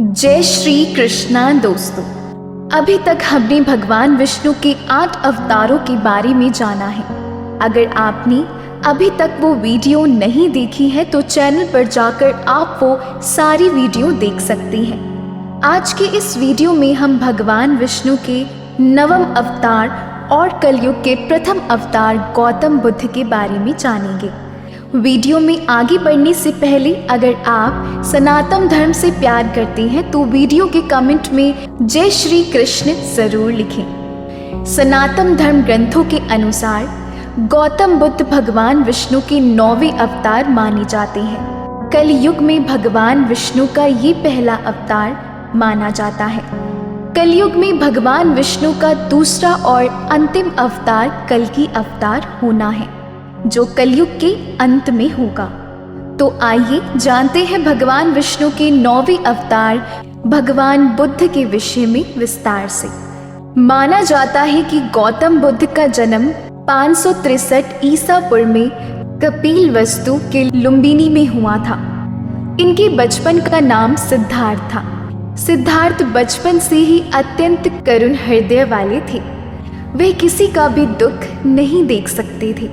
जय श्री कृष्णा दोस्तों। अभी तक हमने भगवान विष्णु के 8 अवतारों के बारे में जाना है। अगर आपने अभी तक वो वीडियो नहीं देखी है तो चैनल पर जाकर आप वो सारी वीडियो देख सकते हैं। आज के इस वीडियो में हम भगवान विष्णु के 9वें अवतार और कलयुग के प्रथम अवतार गौतम बुद्ध के बारे में जानेंगे। वीडियो में आगे बढ़ने से पहले अगर आप सनातन धर्म से प्यार करते हैं तो वीडियो के कमेंट में जय श्री कृष्ण जरूर लिखें। सनातन धर्म ग्रंथों के अनुसार गौतम बुद्ध भगवान विष्णु के 9वें अवतार माने जाते हैं। कलयुग में भगवान विष्णु का ये पहला अवतार माना जाता है। कलयुग में भगवान विष्णु का दूसरा और अंतिम अवतार कल्कि अवतार होना है, जो कलयुग के अंत में होगा। तो आइए जानते हैं भगवान विष्णु के 9वें अवतार भगवान बुद्ध के विषय में विस्तार से। माना जाता है कि गौतम बुद्ध का जन्म 563 ईसा पूर्व में कपिलवस्तु के लुम्बिनी में हुआ था। इनके बचपन का नाम सिद्धार्थ था। सिद्धार्थ बचपन से ही अत्यंत करुण हृदय वाले थे। वे किसी का भी दुख नहीं देख सकते थे।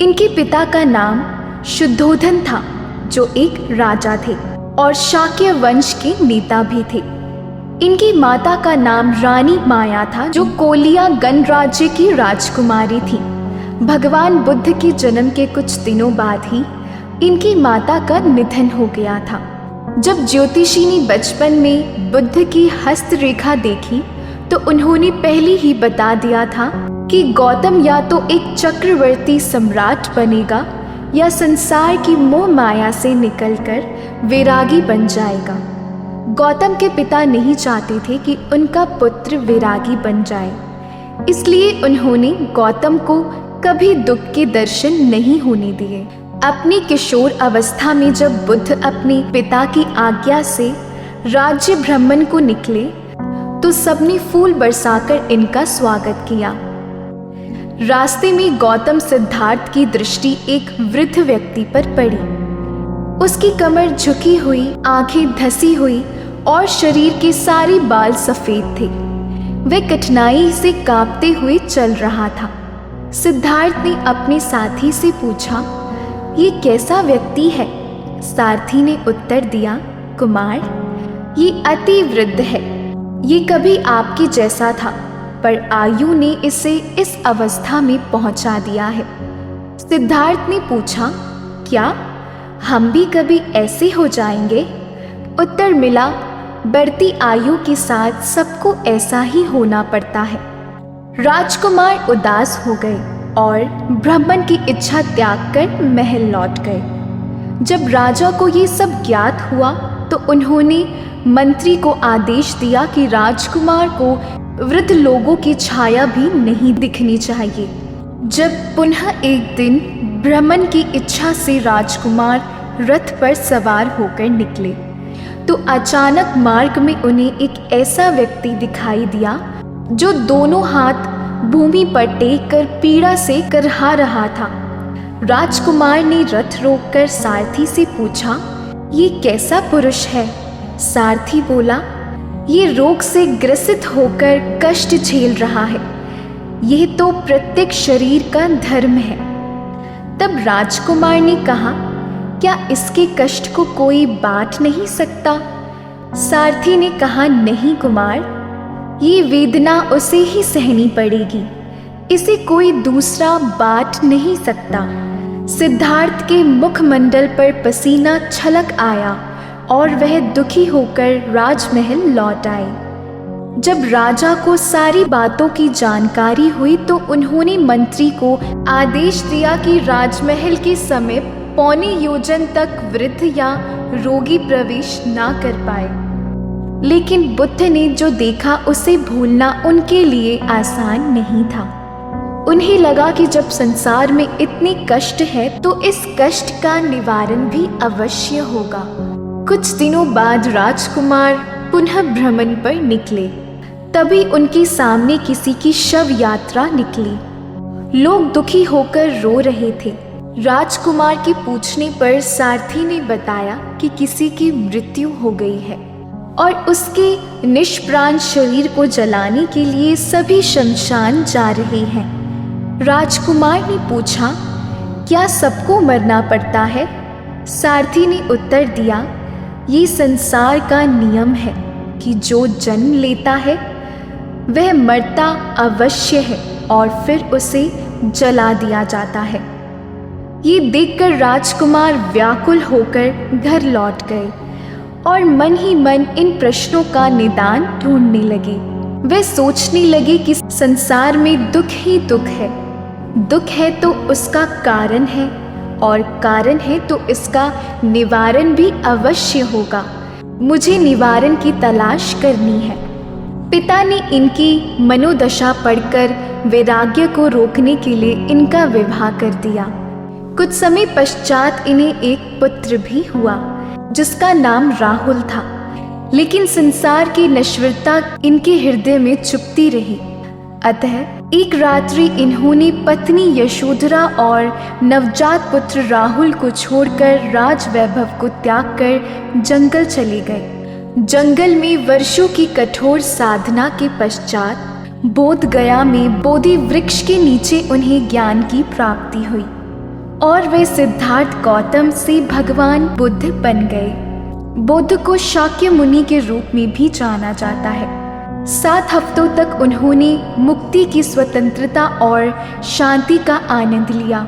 इनके पिता का नाम शुद्धोधन था, जो एक राजा थे और शाक्य वंश के नेता भी थे। इनकी माता का नाम रानी माया था, जो कोलिया गणराज्य की राजकुमारी थी। भगवान बुद्ध के जन्म के कुछ दिनों बाद ही इनकी माता का निधन हो गया था। जब ज्योतिषी ने बचपन में बुद्ध की हस्तरेखा देखी तो उन्होंने पहले ही बता दिया था कि गौतम या तो एक चक्रवर्ती सम्राट बनेगा या संसार की मोह माया से निकलकर वैरागी बन जाएगा। गौतम के पिता नहीं चाहते थे कि उनका पुत्र वैरागी बन जाए, इसलिए उन्होंने गौतम को कभी दुख के दर्शन नहीं होने दिए। अपनी किशोर अवस्था में जब बुद्ध अपने पिता की आज्ञा से राज्य भ्रमण को निकले तो सबने फूल बरसाकर इनका स्वागत किया। रास्ते में गौतम सिद्धार्थ की दृष्टि एक वृद्ध व्यक्ति पर पड़ी। उसकी कमर झुकी हुई, आंखें धसी हुई और शरीर के सारे बाल सफेद थे। वह कठिनाई से कांपते हुए चल रहा था। सिद्धार्थ ने अपने साथी से पूछा, ये कैसा व्यक्ति है? सारथी ने उत्तर दिया, कुमार, ये अति वृद्ध है। ये कभी आपके जैसा था, पर आयु ने इसे इस अवस्था में पहुंचा दिया है। सिद्धार्थ ने पूछा, क्या हम भी कभी ऐसे हो जाएंगे? उत्तर मिला, बढ़ती आयु के साथ सबको ऐसा ही होना पड़ता है। राजकुमार उदास हो गए और भ्रमण की इच्छा त्याग कर महल लौट गए। जब राजा को ये सब ज्ञात हुआ तो उन्होंने मंत्री को आदेश दिया कि राजकुमार को वृद्ध लोगों की छाया भी नहीं दिखनी चाहिए। जब पुनः एक दिन भ्रमण की इच्छा से राजकुमार रथ पर सवार होकर निकले तो अचानक मार्ग में उन्हें एक ऐसा व्यक्ति दिखाई दिया जो दोनों हाथ भूमि पर टेक कर पीड़ा से करहा रहा था। राजकुमार ने रथ रोककर सारथी से पूछा, ये कैसा पुरुष है? सारथी बोला, ये रोग से ग्रसित होकर कष्ट झेल रहा है। यह तो प्रत्येक शरीर का धर्म है। तब राजकुमार ने कहा, क्या इसके कष्ट को कोई बांट नहीं सकता? सारथी ने कहा, नहीं कुमार, ये वेदना उसे ही सहनी पड़ेगी। इसे कोई दूसरा बांट नहीं सकता। सिद्धार्थ के मुखमंडल पर पसीना छलक आया और वह दुखी होकर राजमहल लौट आए। जब राजा को सारी बातों की जानकारी हुई तो उन्होंने मंत्री को आदेश दिया कि राजमहल के समय 1.25 योजन तक वृद्ध या रोगी प्रवेश ना कर पाए। लेकिन बुद्ध ने जो देखा उसे भूलना उनके लिए आसान नहीं था। उन्हें लगा कि जब संसार में इतने कष्ट है तो इस कष्ट का निवारण भी अवश्य होगा। कुछ दिनों बाद राजकुमार पुनः भ्रमण पर निकले। तभी उनके सामने किसी की शव यात्रा निकली। लोग दुखी होकर रो रहे थे। राजकुमार के पूछने पर सारथी ने बताया कि किसी की मृत्यु हो गई है और उसके निष्प्राण शरीर को जलाने के लिए सभी शमशान जा रहे हैं। राजकुमार ने पूछा, क्या सबको मरना पड़ता है? सारथी ने उत्तर दिया, ये संसार का नियम है कि जो जन्म लेता है वह मरता अवश्य है और फिर उसे जला दिया जाता है। ये देखकर राजकुमार व्याकुल होकर घर लौट गए और मन ही मन इन प्रश्नों का निदान ढूंढने लगे। वे सोचने लगे कि संसार में दुख ही दुख है, दुख है तो उसका कारण है और कारण है तो इसका निवारण भी अवश्य होगा। मुझे निवारण की तलाश करनी है। पिता ने इनकी मनोदशा पढ़कर वैराग्य को रोकने के लिए इनका विवाह कर दिया। कुछ समय पश्चात इन्हें एक पुत्र भी हुआ जिसका नाम राहुल था, लेकिन संसार की नश्वरता इनके हृदय में चुपती रही। अतः एक रात्रि इन्होंने पत्नी यशोधरा और नवजात पुत्र राहुल को छोड़कर राज वैभव को त्याग कर जंगल चले गए। जंगल में वर्षों की कठोर साधना के पश्चात बोध गया में बोधि वृक्ष के नीचे उन्हें ज्ञान की प्राप्ति हुई और वे सिद्धार्थ गौतम से भगवान बुद्ध बन गए। बुद्ध को शाक्य मुनि के रूप में भी जाना जाता है। 7 हफ्तों तक उन्होंने मुक्ति की स्वतंत्रता और शांति का आनंद लिया।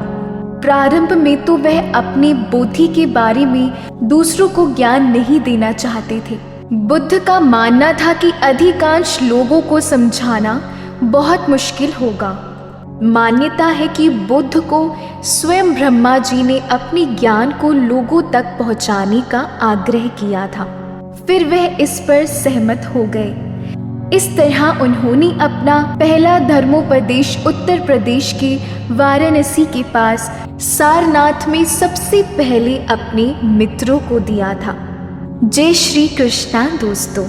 प्रारंभ में तो वह अपने बुद्धि के बारे में दूसरों को ज्ञान नहीं देना चाहते थे। बुद्ध का मानना था कि अधिकांश लोगों को समझाना बहुत मुश्किल होगा। मान्यता है कि बुद्ध को स्वयं ब्रह्मा जी ने अपने ज्ञान को लोगों तक पहुंचाने का आग्रह किया था। फिर वह इस पर सहमत हो गए। इस तरह उन्होंने अपना पहला धर्मोपदेश उत्तर प्रदेश के वाराणसी के पास सारनाथ में सबसे पहले अपने मित्रों को दिया था। जय श्री कृष्णा दोस्तों।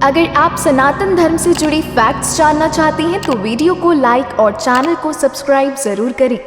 अगर आप सनातन धर्म से जुड़ी फैक्ट्स जानना चाहते हैं तो वीडियो को लाइक और चैनल को सब्सक्राइब जरूर करें।